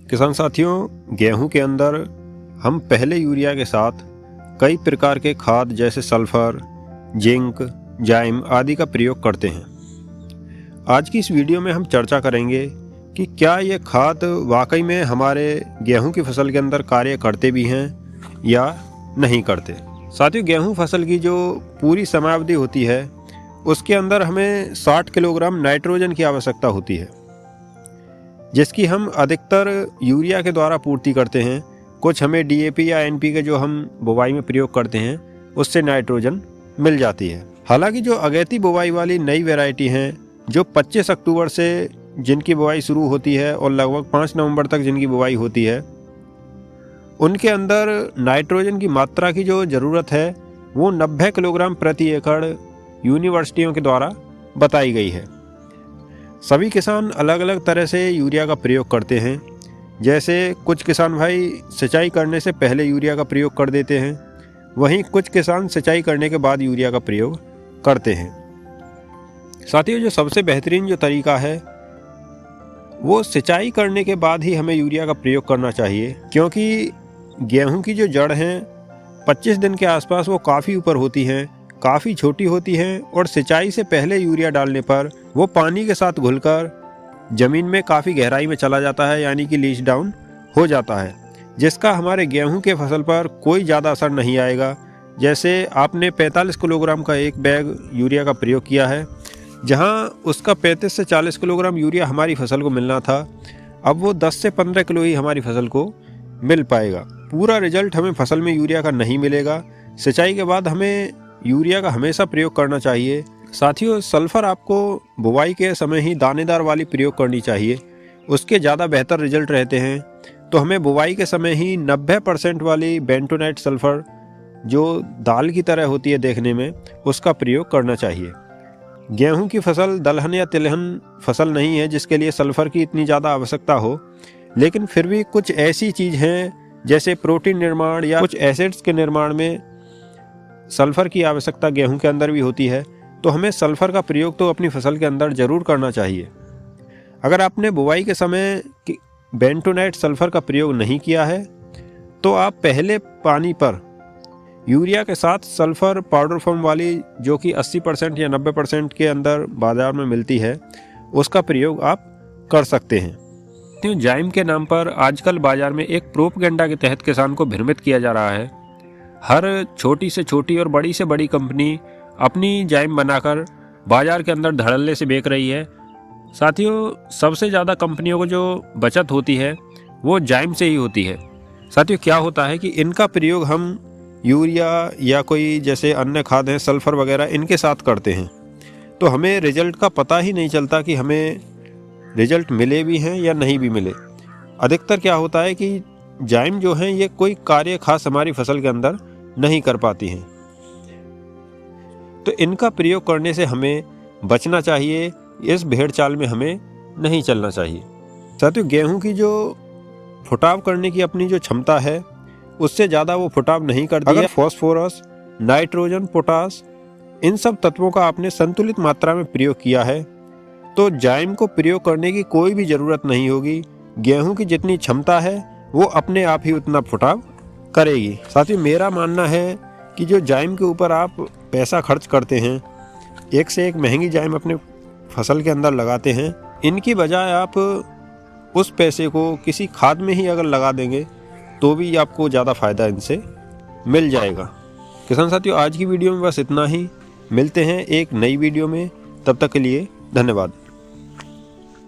किसान साथियों, गेहूं के अंदर हम पहले यूरिया के साथ कई प्रकार के खाद जैसे सल्फर, जिंक, जाइम आदि का प्रयोग करते हैं। आज की इस वीडियो में हम चर्चा करेंगे कि क्या ये खाद वाकई में हमारे गेहूं की फसल के अंदर कार्य करते भी हैं या नहीं करते। साथियों, गेहूं फसल की जो पूरी समयावधि होती है उसके अंदर हमें 60 किलोग्राम नाइट्रोजन की आवश्यकता होती है, जिसकी हम अधिकतर यूरिया के द्वारा पूर्ति करते हैं। कुछ हमें डीएपी या एनपीके जो हम बुवाई में प्रयोग करते हैं उससे नाइट्रोजन मिल जाती है। हालांकि जो अगैती बुवाई वाली नई वैरायटी हैं जो 25 अक्टूबर से जिनकी बुवाई शुरू होती है और लगभग 5 नवंबर तक जिनकी बुवाई होती है, उनके अंदर नाइट्रोजन की मात्रा की जो ज़रूरत है वो 90 किलोग्राम प्रति एकड़ यूनिवर्सिटियों के द्वारा बताई गई है। सभी किसान अलग अलग तरह से यूरिया का प्रयोग करते हैं। जैसे कुछ किसान भाई सिंचाई करने से पहले यूरिया का प्रयोग कर देते हैं, वहीं कुछ किसान सिंचाई करने के बाद यूरिया का प्रयोग करते हैं। साथियों, जो सबसे बेहतरीन जो तरीका है वो सिंचाई करने के बाद ही हमें यूरिया का प्रयोग करना चाहिए, क्योंकि गेहूं की जो जड़ हैं 25 दिन के आसपास वो काफ़ी ऊपर होती हैं, काफ़ी छोटी होती हैं और सिंचाई से पहले यूरिया डालने पर वो पानी के साथ घुलकर ज़मीन में काफ़ी गहराई में चला जाता है, यानी कि लीच डाउन हो जाता है, जिसका हमारे गेहूं के फसल पर कोई ज़्यादा असर नहीं आएगा। जैसे आपने 45 किलोग्राम का एक बैग यूरिया का प्रयोग किया है, जहां उसका 35 से 40 किलोग्राम यूरिया हमारी फसल को मिलना था, अब वो 10 से 15 किलो ही हमारी फसल को मिल पाएगा। पूरा रिजल्ट हमें फसल में यूरिया का नहीं मिलेगा। सिंचाई के बाद हमें यूरिया का हमेशा प्रयोग करना चाहिए। साथियों, सल्फ़र आपको बुवाई के समय ही दानेदार वाली प्रयोग करनी चाहिए, उसके ज़्यादा बेहतर रिजल्ट रहते हैं। तो हमें बुवाई के समय ही 90% वाली बेंटोनाइट सल्फ़र जो दाल की तरह होती है देखने में, उसका प्रयोग करना चाहिए। गेहूं की फसल दलहन या तिलहन फसल नहीं है जिसके लिए सल्फ़र की इतनी ज़्यादा आवश्यकता हो, लेकिन फिर भी कुछ ऐसी चीज़ हैं जैसे प्रोटीन निर्माण या कुछ एसिड्स के निर्माण में सल्फ़र की आवश्यकता गेहूं के अंदर भी होती है। तो हमें सल्फ़र का प्रयोग तो अपनी फसल के अंदर ज़रूर करना चाहिए। अगर आपने बुवाई के समय बेंटोनाइट सल्फ़र का प्रयोग नहीं किया है तो आप पहले पानी पर यूरिया के साथ सल्फ़र पाउडर फॉर्म वाली जो कि 80% या 90% के अंदर बाज़ार में मिलती है, उसका प्रयोग आप कर सकते हैं। जाइम के नाम पर आजकल बाज़ार में एक प्रोपगेंडा के तहत किसान को भ्रमित किया जा रहा है। हर छोटी से छोटी और बड़ी से बड़ी कंपनी अपनी जाइम बनाकर बाज़ार के अंदर धड़ल्ले से बेच रही है। साथियों, सबसे ज़्यादा कंपनियों को जो बचत होती है वो जाइम से ही होती है। साथियों, क्या होता है कि इनका प्रयोग हम यूरिया या कोई जैसे अन्य खाद हैं सल्फ़र वगैरह इनके साथ करते हैं, तो हमें रिज़ल्ट का पता ही नहीं चलता कि हमें रिज़ल्ट मिले भी हैं या नहीं भी मिले। अधिकतर क्या होता है कि जाइम जो हैं ये कोई कार्य खास हमारी फसल के अंदर नहीं कर पाती हैं, तो इनका प्रयोग करने से हमें बचना चाहिए। इस भेड़ चाल में हमें नहीं चलना चाहिए। साथियों, गेहूं की जो फुटाव करने की अपनी जो क्षमता है उससे ज़्यादा वो फुटाव नहीं करती है। अगर फॉस्फोरस, नाइट्रोजन, पोटास इन सब तत्वों का आपने संतुलित मात्रा में प्रयोग किया है तो जाइम को प्रयोग करने की कोई भी ज़रूरत नहीं होगी। गेहूं की जितनी क्षमता है वो अपने आप ही उतना फुटाव करेगी। साथियों, मेरा मानना है कि जो जाइम के ऊपर आप पैसा खर्च करते हैं, एक से एक महंगी जाइम अपने फसल के अंदर लगाते हैं, इनकी बजाय आप उस पैसे को किसी खाद में ही अगर लगा देंगे तो भी आपको ज़्यादा फ़ायदा इनसे मिल जाएगा। किसान साथियों, आज की वीडियो में बस इतना ही। मिलते हैं एक नई वीडियो में, तब तक के लिए धन्यवाद।